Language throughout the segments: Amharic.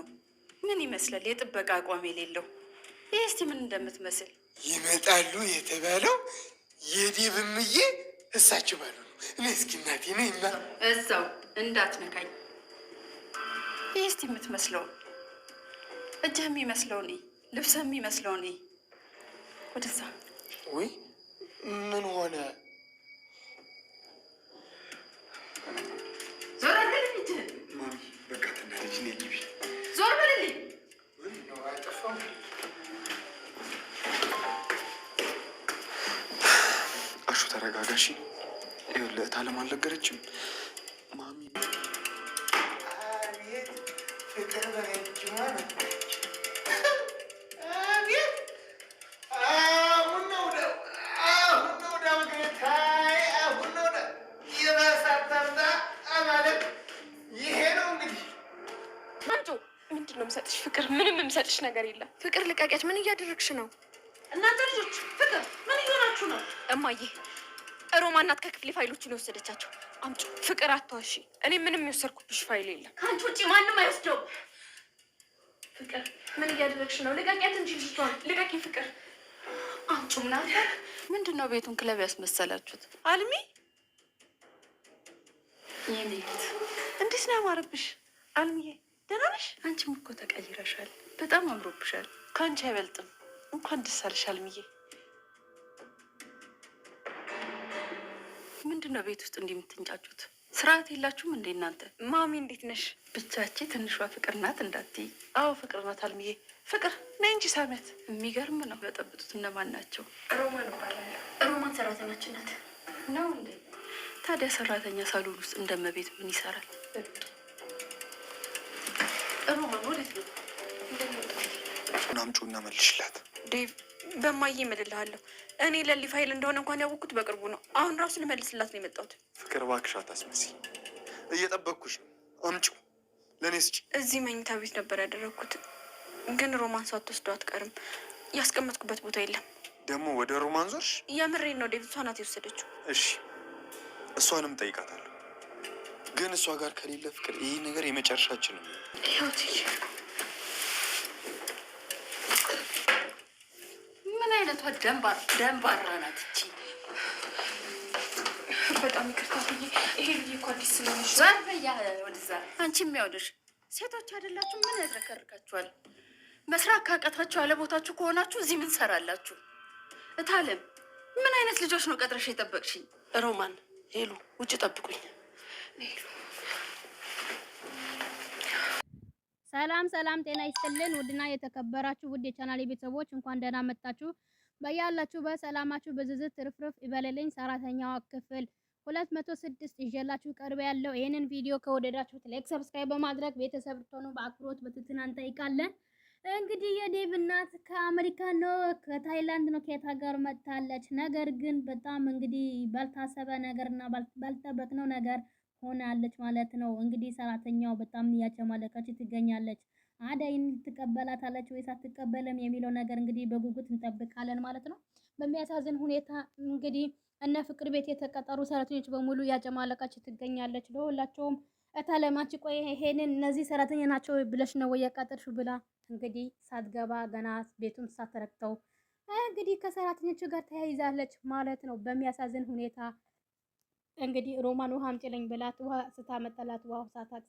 ነው? ምን ይመስላል? የጥበቃ አቋም የሌለው ይህ እስቲ ምን እንደምትመስል ይመጣሉ የተባለው የዴብምዬ እሳቸው ባሉ ነው። እኔ እስኪ እናቴ ነኝና እዛው እንዳትነካኝ። ይህ እስቲ የምትመስለው እጅህ የሚመስለው እኔ፣ ልብስህ የሚመስለው እኔ። ወደዛ። ወይ ምን ሆነ? ዞር በልልኝ እጅህን። ማሚ በቃ ትናለች። እኔ ግቢ። ዞር በልልኝ። አይጠፋም። አሹ ተረጋጋሽ። ይኸውልህ እታለም አልነገረችም ማሚ። አቤት ፍቅር በረጅሟ መጣች። አቤት አሁን ነው ጌታዬ፣ አሁን ነው የበሳተርታ ማለት ይሄ ነው እንግዲህ። አንቺ ምንድን ነው የምሰጥሽ? ፍቅር ምንም የምሰጥሽ ነገር የለም። ፍቅር ልቃቂያች። ምን እያደረግሽ ነው? እናንተ ልጆች ፍቅር ምን እየሆናችሁ ነው? እማዬ ሮማን ናት ከክፍሌ ፋይሎችን የወሰደቻቸው። አምጪ። ፍቅር አትዋሺ። እኔ ምንም የወሰድኩብሽ ፋይል የለም። ከአንቺ ውጭ ማንም አይወስደውም። ፍቅር ምን እያደረግሽ ነው? ልቀቂያት እንጂ ልጅቷን። ልቀቂ ፍቅር። አምጪ። እናንተ ምንድን ነው ቤቱን ክለብ ያስመሰላችሁት? አልሚ የኔ ቤት እንዴት ነው ያማረብሽ? አልሚዬ ደህና ነሽ? አንቺም እኮ ተቀይረሻል። በጣም አምሮብሻል። ከአንቺ አይበልጥም። እንኳን ደስ አለሽ አልሚዬ። ምንድን ነው ቤት ውስጥ እንዲህ የምትንጫጩት? ስርዓት የላችሁም እንዴ እናንተ? ማሚ እንዴት ነሽ? ብቻቺ ትንሿ ፍቅር ናት እንዳትዪ። አዎ ፍቅር ናት አልሚዬ። ፍቅር ነይ እንጂ ሳሚያት። የሚገርም ነው። በጠብጡት እነማን ናቸው? ሮማን እባላለሁ። ሮማን ሰራተኛችን ናት። ነው እንዴ? ታዲያ ሰራተኛ ሳሎን ውስጥ እንደመቤት ምን ይሰራል? ሮማን ወዴት ነው? ናምጩ እና መልሽላት። ዴቭ በማዬ እምልልሃለሁ። እኔ ለሊ ፋይል እንደሆነ እንኳን ያወቅኩት በቅርቡ ነው። አሁን ራሱ ልመልስላት ነው የመጣሁት። ፍቅር እባክሽ አታስመስይ። እየጠበቅኩሽ ነው። አምጪው ለእኔ ስጪ። እዚህ መኝታ ቤት ነበር ያደረግኩት፣ ግን ሮማን ሳትወስደው አትቀርም። ያስቀመጥኩበት ቦታ የለም። ደግሞ ወደ ሮማን ዞርሽ? የምሬን ነው ዴቭ፣ እሷ ናት የወሰደችው። እሺ እሷንም ጠይቃታለሁ፣ ግን እሷ ጋር ከሌለ ፍቅር ይህ ነገር የመጨረሻችን ነው። ህይወት ምን አይነቷ ደንባራ ናት እቺ? በጣም ይቅርታ ብዬ ይሄ ብዬ እኮ አዲስ ስለሆነሽ ዛር በያ ወደዛ። አንቺ የሚያወደሽ ሴቶች አይደላችሁ? ምን ያዝረከርካችኋል? መስራት ካቃታችሁ አለቦታችሁ ከሆናችሁ እዚህ ምን ሰራላችሁ? እታለም ምን አይነት ልጆች ነው ቀጥረሽ የጠበቅሽኝ? ሮማን ሄሉ ውጭ ጠብቁኝ። ሄሉ ሰላም ሰላም፣ ጤና ይስጥልን ውድና የተከበራችሁ ውድ የቻናሌ ቤተሰቦች እንኳን ደህና መጣችሁ። በያላችሁ በሰላማችሁ በዝዝት ትርፍርፍ ይበለልኝ። ሰራተኛዋ ክፍል 206 ይዤላችሁ ቀርበ ያለው። ይህንን ቪዲዮ ከወደዳችሁት ላይክ፣ ሰብስክራይብ በማድረግ ቤተሰብ ልትሆኑ በአክብሮት በትህትና እንጠይቃለን። እንግዲህ የዴቭ እናት ከአሜሪካ ነው ከታይላንድ ነው ከየት ሀገር መጥታለች። ነገር ግን በጣም እንግዲህ ባልታሰበ ነገርና ባልጠበቅነው ነገር ሆናለች ማለት ነው። እንግዲህ ሰራተኛው በጣም እያጨማለቀች ትገኛለች። አደይን ትቀበላታለች ወይስ አትቀበልም የሚለው ነገር እንግዲህ በጉጉት እንጠብቃለን ማለት ነው። በሚያሳዝን ሁኔታ እንግዲህ እነ ፍቅር ቤት የተቀጠሩ ሰራተኞች በሙሉ እያጨማለቀች ትገኛለች። ለሁላቸውም እታለማች ቆይ ይሄንን እነዚህ ሰራተኛ ናቸው ብለሽ ነው የቀጠርሽ ብላ እንግዲህ ሳትገባ ገና ቤቱን ሳትረክተው እንግዲህ ከሰራተኞቹ ጋር ተያይዛለች ማለት ነው። በሚያሳዝን ሁኔታ እንግዲህ ሮማን ውሃ አምጪልኝ ብላት ውሃ ስታመጣላት ውሃው ሳታት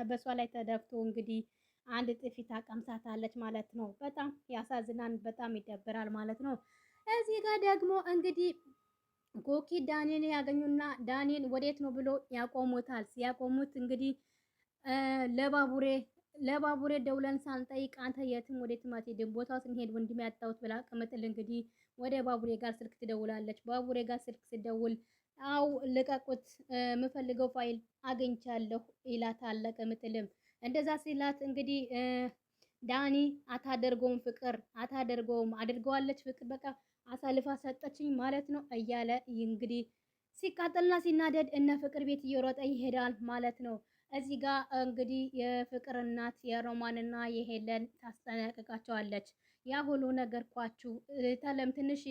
በሷ ላይ ተደፍቶ እንግዲህ አንድ ጥፊ ታቀምሳታለች ማለት ነው። በጣም ያሳዝናል፣ በጣም ይደብራል ማለት ነው። እዚህ ጋር ደግሞ እንግዲህ ኮኪ ዳኒን ያገኙና ዳኒን ወዴት ነው ብሎ ያቆሙታል። ሲያቆሙት እንግዲህ ለባቡሬ ደውለን ሳንጠይቅ አንተ የትም ወዴትም አትሄድም፣ ቦታው ስንሄድ ወንድሜ ያጣሁት ብላ ቅምጥል እንግዲህ ወደ ባቡሬ ጋር ስልክ ትደውላለች። ባቡሬ ጋር ስልክ ስደውል አው ልቀቁት የምፈልገው ፋይል አግኝቻለሁ ይላታል። ቅምጥልም እንደዛ ሲላት እንግዲህ ዳኒ አታደርገውም ፍቅር አታደርገውም፣ አድርገዋለች ፍቅር በቃ አሳልፋ ሰጠችኝ ማለት ነው እያለ እንግዲህ ሲቃጠልና ሲናደድ እነ ፍቅር ቤት እየሮጠ ይሄዳል ማለት ነው። እዚህ ጋር እንግዲህ የፍቅር እናት የሮማንና የሄለን ታስጠነቅቃቸዋለች። ያ ሁሉ ነገርኳችሁ ታለም ትንሽ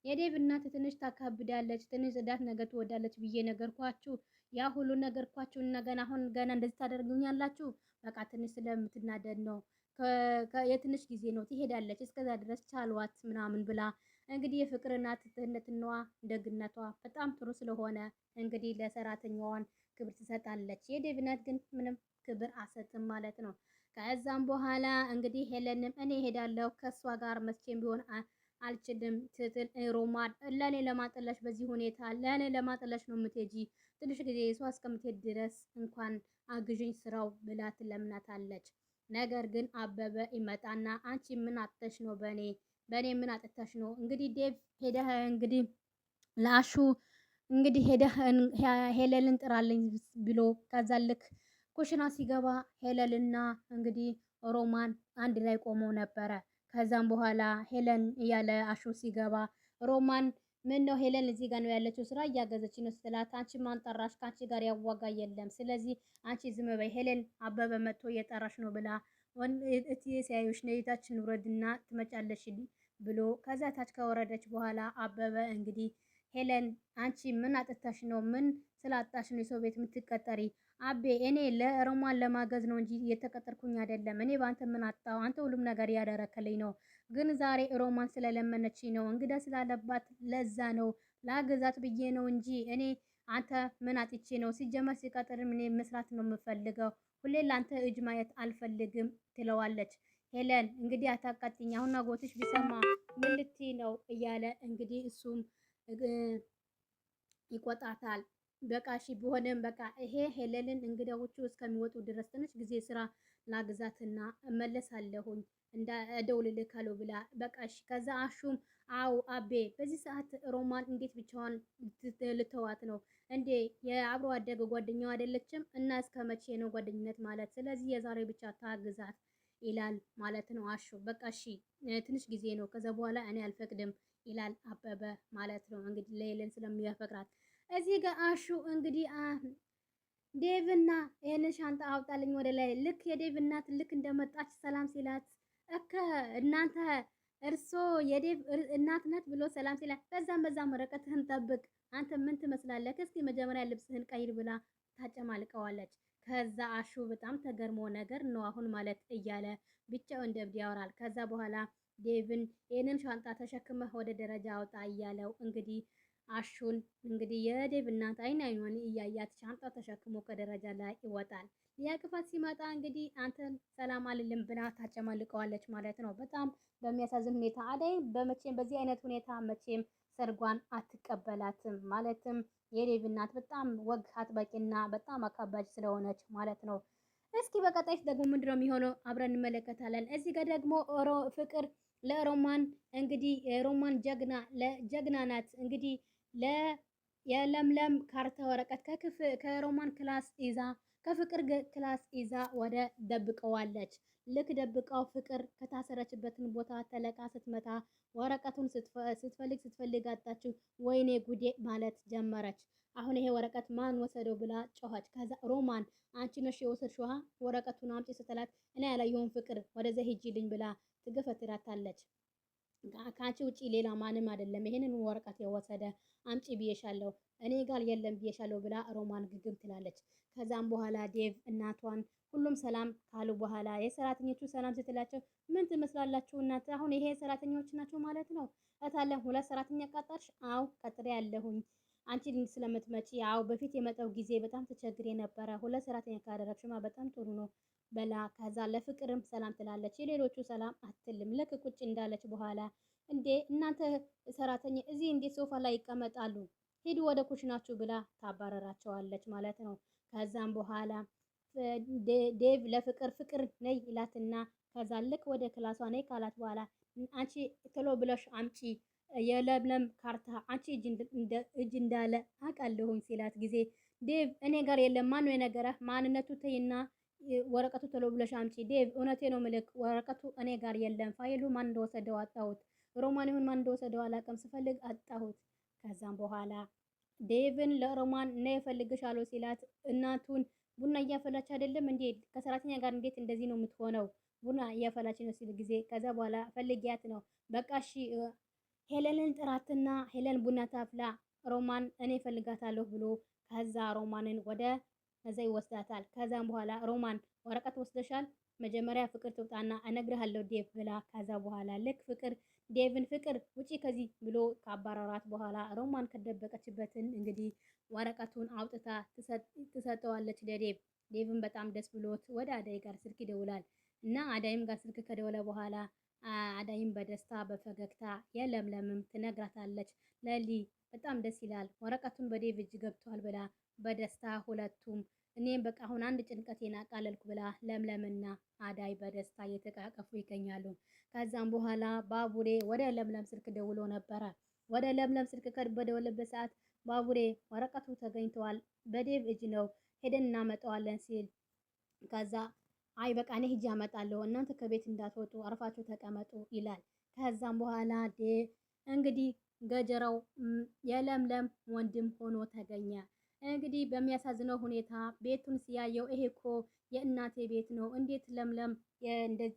የዴቭ እናት ትንሽ ታካብዳለች፣ ትንሽ ጽዳት ነገር ትወዳለች ብዬ ነገርኳችሁ። ያ ሁሉ ነገርኳችሁ እና ገና አሁን ገና እንደዚህ ታደርጉኛላችሁ። በቃ ትንሽ ስለምትናደድ ነው የትንሽ ጊዜ ነው ትሄዳለች፣ እስከዛ ድረስ ቻሏት ምናምን ብላ እንግዲህ የፍቅር እናት ትህትነቷ ደግነቷ በጣም ጥሩ ስለሆነ እንግዲህ ለሰራተኛዋን ክብር ትሰጣለች። የዴቭ እናት ግን ምንም ክብር አሰጥም ማለት ነው። ከዛም በኋላ እንግዲህ ሄለንም እኔ ሄዳለሁ ከሷ ጋር መቼም ቢሆን አልችልም ስትል ሮማን ለኔ ለማጠለሽ በዚህ ሁኔታ ለኔ ለማጠለሽ ነው የምትሄጂ፣ ትንሽ ጊዜ እሷ እስከምትሄድ ድረስ እንኳን አግዥኝ ስራው ብላ ትለምናታለች። ነገር ግን አበበ ይመጣና አንቺ ምን አጥተሽ ነው በኔ ምን አጥተሽ ነው? እንግዲህ ዴቭ ሄደህ እንግዲህ ላሹ እንግዲህ ሄደህ ሄለልን ጥራልኝ ብሎ ከዛ ልክ ኩሽና ሲገባ ሄለልና እንግዲህ ሮማን አንድ ላይ ቆመው ነበረ። ከዛም በኋላ ሄለን እያለ አሹ ሲገባ ሮማን ምን ነው ሄለን እዚህ ጋር ነው ያለችው፣ ስራ እያገዘች ነው ስትላት፣ አንቺ ማን ጠራሽ? ከአንቺ ጋር ያዋጋ የለም፣ ስለዚህ አንቺ ዝም በይ፣ ሄለን አበበ መጥቶ እየጠራሽ ነው ብላ እትዬ ሲያዩሽ ነይታችን ውረድና ትመጫለሽ ብሎ ከዛ ታች ከወረደች በኋላ አበበ እንግዲህ ሄለን አንቺ ምን አጥታሽ ነው? ምን ስላጣሽ ነው የሰው ቤት የምትቀጠሪ? አቤ እኔ ለሮማን ለማገዝ ነው እንጂ የተቀጠርኩኝ አይደለም። እኔ በአንተ ምን አጣው? አንተ ሁሉም ነገር ያደረከልኝ ነው። ግን ዛሬ ሮማን ስለለመነች ነው እንግዳ ስላለባት ለዛ ነው ላገዛት ብዬ ነው እንጂ እኔ አንተ ምን አጥቼ ነው? ሲጀመር ሲቀጥርም እኔ መስራት ነው የምፈልገው። ሁሌ ላንተ እጅ ማየት አልፈልግም ትለዋለች። ሄለን እንግዲህ አታቃጥኝ፣ አሁን አጎትሽ ቢሰማ ምን ልትይ ነው እያለ እንግዲህ እሱም ይቆጣታል። በቃ እሺ ቢሆንም በቃ ይሄ ሄለንን እንግዳዎቹ እስከሚወጡ ድረስ ትንሽ ጊዜ ስራ ላግዛትና እመለሳለሁኝ እደውልልካለሁ ብላ በቃ እሺ። ከዛ አሹም አው አቤ በዚህ ሰዓት ሮማን እንዴት ብቻዋን ልተዋት ነው እንዴ? የአብሮ አደገ ጓደኛው አይደለችም? እና እስከ መቼ ነው ጓደኝነት ማለት? ስለዚህ የዛሬ ብቻ ታግዛት ይላል ማለት ነው አሹ። በቃ እሺ ትንሽ ጊዜ ነው፣ ከዛ በኋላ እኔ አልፈቅድም ይላል አበበ ማለት ነው። እንግዲህ ለሄለን ስለሚያፈቅራት እዚህ ጋር አሹ እንግዲህ ዴቭና ይሄንን ሻንጣ አውጣልኝ ወደ ላይ። ልክ የዴቭ እናት ልክ እንደመጣች ሰላም ሲላት እናንተ እርሶ የዴቭ እናት ናት ብሎ ሰላም ሲላት በዛም ወረቀትህን ጠብቅ፣ አንተ ምን ትመስላለህ? እስኪ መጀመሪያ ልብስህን ቀይር ብላ ታጨማልቀዋለች። ከዛ አሹ በጣም ተገርሞ ነገር ነው አሁን ማለት እያለ ብቻው እንደብድ ያወራል። ከዛ በኋላ ዴቭን ይሄንን ሻንጣ ተሸክመህ ወደ ደረጃ አውጣ እያለው እንግዲህ አሹን እንግዲህ የዴቭ እናት አይኗን እያያት ሻንጣ ተሸክሞ ከደረጃ ላይ ይወጣል። ሊያቅፋት ሲመጣ እንግዲህ አንተን ሰላም አልልም ብላ ታጨማልቀዋለች ማለት ነው። በጣም በሚያሳዝን ሁኔታ አደይ በመቼም በዚህ አይነት ሁኔታ መቼም ሰርጓን አትቀበላትም። ማለትም የዴቭ እናት በጣም ወግ አጥባቂና በጣም አካባጅ ስለሆነች ማለት ነው። እስኪ በቀጣይ ደግሞ ምንድነው የሚሆነው አብረን እንመለከታለን። እዚህ ጋር ደግሞ ፍቅር ለሮማን እንግዲህ ሮማን ጀግና ናት እንግዲህ የለምለም ካርታ ወረቀት ከሮማን ክላስ ይዛ ከፍቅር ክላስ ይዛ ወደ ደብቀዋለች። ልክ ደብቀው ፍቅር ከታሰረችበትን ቦታ ተለቃ ስትመታ ወረቀቱን ስትፈልግ አጣችው። ወይኔ ጉዴ ማለት ጀመረች። አሁን ይሄ ወረቀት ማን ወሰደው ብላ ጮኸች። ከዛ ሮማን አንቺ ነሽ የወሰድሽው ወረቀቱን አምጪ ስትላት እኔ ያላየሁም ፍቅር ወደዛ ሂጂልኝ ብላ ትገፈትራታለች። ከአንቺ ውጪ ሌላ ማንም አይደለም ይሄንን ወረቀት የወሰደ አምጪ ብዬሻለሁ፣ እኔ ጋር የለም ብዬሻለሁ ብላ ሮማን ግግም ትላለች። ከዛም በኋላ ዴቭ እናቷን ሁሉም ሰላም ካሉ በኋላ የሰራተኞቹ ሰላም ስትላቸው ምን ትመስላላችሁ እናት? አሁን ይሄ ሰራተኞች ናቸው ማለት ነው? እታለም ሁለት ሰራተኛ ቀጠርሽ? አው ቀጥሬ ያለሁኝ አንቺ ስለምትመጪ። አው በፊት የመጣው ጊዜ በጣም ተቸግሬ ነበረ። ሁለት ሰራተኛ ካደረግሽማ በጣም ጥሩ ነው በላ። ከዛ ለፍቅርም ሰላም ትላለች። የሌሎቹ ሰላም አትልም። ልክ ቁጭ እንዳለች በኋላ እንዴ እናንተ ሰራተኛ እዚህ እንዴት ሶፋ ላይ ይቀመጣሉ? ሂዱ ወደ ኩሽናችሁ ብላ ታባረራቸዋለች ማለት ነው። ከዛም በኋላ ዴቭ ለፍቅር ነይ ይላትና ከዛ ልክ ወደ ክላሷ ነይ ካላት በኋላ አንቺ ቶሎ ብለሽ አምጪ የለምለም ካርታ አንቺ እጅ እንዳለ አውቃለሁኝ ሲላት ጊዜ ዴቭ እኔ ጋር የለም፣ ማን ነው የነገረህ? ማንነቱ ተይና ወረቀቱ ቶሎ ብለሽ አምጪ። ዴቭ እውነቴ ነው ምልክ ወረቀቱ እኔ ጋር የለም፣ ፋይሉ ማን እንደወሰደው አጣሁት። ሮማን ይሁን ማን እንደወሰደው አላውቅም፣ ስፈልግ አጣሁት። ከዛም በኋላ ዴቭን ለሮማን ነው እፈልግሻለሁ ሲላት እናቱን ቡና እያፈላች አይደለም እንዴ? ከሰራተኛ ጋር እንዴት እንደዚህ ነው የምትሆነው? ቡና እያፈላች ነው ሲል ጊዜ ከዛ በኋላ ፈልጊያት ነው በቃ እሺ ሄለንን ጥራትና ሄለን ቡና ታፍላ ሮማን እኔ እፈልጋታለሁ ብሎ ከዛ ሮማንን ወደ ከዛ ይወስዳታል። ከዛም በኋላ ሮማን ወረቀት ወስደሻል፣ መጀመሪያ ፍቅር ትውጣና እነግርሃለሁ ዴቭ ብላ ከዛ በኋላ ልክ ፍቅር ዴቭን ፍቅር ውጪ ከዚህ ብሎ ካባረራት በኋላ ሮማን ከደበቀችበትን እንግዲህ ወረቀቱን አውጥታ ትሰጠዋለች ለዴቭ። ዴቭን በጣም ደስ ብሎት ወደ አዳይ ጋር ስልክ ይደውላል እና አዳይም ጋር ስልክ ከደወለ በኋላ አዳይም በደስታ በፈገግታ የለምለምም ትነግራታለች። ለሊ በጣም ደስ ይላል ወረቀቱን በዴቭ እጅ ገብቷል ብላ በደስታ ሁለቱም እኔም በቃ አሁን አንድ ጭንቀቴን አቃለልኩ ብላ ለምለምና አዳይ በደስታ እየተቃቀፉ ይገኛሉ። ከዛም በኋላ ባቡሬ ወደ ለምለም ስልክ ደውሎ ነበረ። ወደ ለምለም ስልክ በደወለበት ሰዓት ባቡሬ ወረቀቱ ተገኝተዋል በዴቭ እጅ ነው ሄደን እናመጣዋለን ሲል ከዛ አይ በቃ እኔ ሂጅ አመጣለሁ እናንተ ከቤት እንዳትወጡ አርፋችሁ ተቀመጡ ይላል። ከዛም በኋላ እንግዲህ ገጀራው የለምለም ወንድም ሆኖ ተገኘ። እንግዲህ በሚያሳዝነው ሁኔታ ቤቱን ሲያየው ይሄ እኮ የእናቴ ቤት ነው፣ እንዴት ለምለም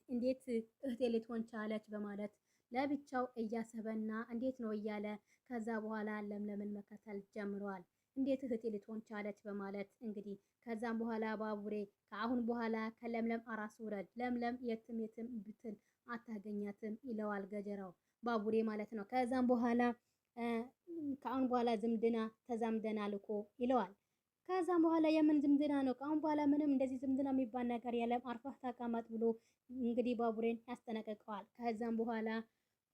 እንዴት እህቴ ልትሆን ቻለች በማለት ለብቻው እያሰበና እንዴት ነው እያለ ከዛ በኋላ ለምለምን መከተል ጀምሯል። እንዴት እህቴ ልትሆን ቻለች በማለት እንግዲህ ከዛም በኋላ ባቡሬ ከአሁን በኋላ ከለምለም አራስ ውረድ፣ ለምለም የትም ብትል አታገኛትም ይለዋል ገጀራው ባቡሬ ማለት ነው። ከዛም በኋላ ከአሁን በኋላ ዝምድና ተዛምደናል እኮ ይለዋል። ከዛም በኋላ የምን ዝምድና ነው? ከአሁን በኋላ ምንም እንደዚህ ዝምድና የሚባል ነገር የለም፣ አርፋህ ተቀመጥ ብሎ እንግዲህ ባቡሬን ያስጠነቅቀዋል። ከዛም በኋላ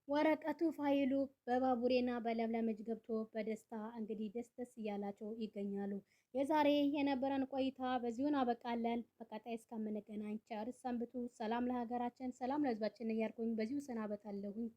ወረቀቱ ፋይሉ በባቡሬና በለምለም እጅ ገብቶ በደስታ እንግዲህ ደስ እያላቸው ይገኛሉ። የዛሬ የነበረን ቆይታ በዚሁን አበቃለን። በቀጣይ እስከምንገናኝ ቸር ሰንብቱ። ሰላም ለሀገራችን፣ ሰላም ለሕዝባችን እያልኩኝ በዚሁ ሰናበታለሁኝ።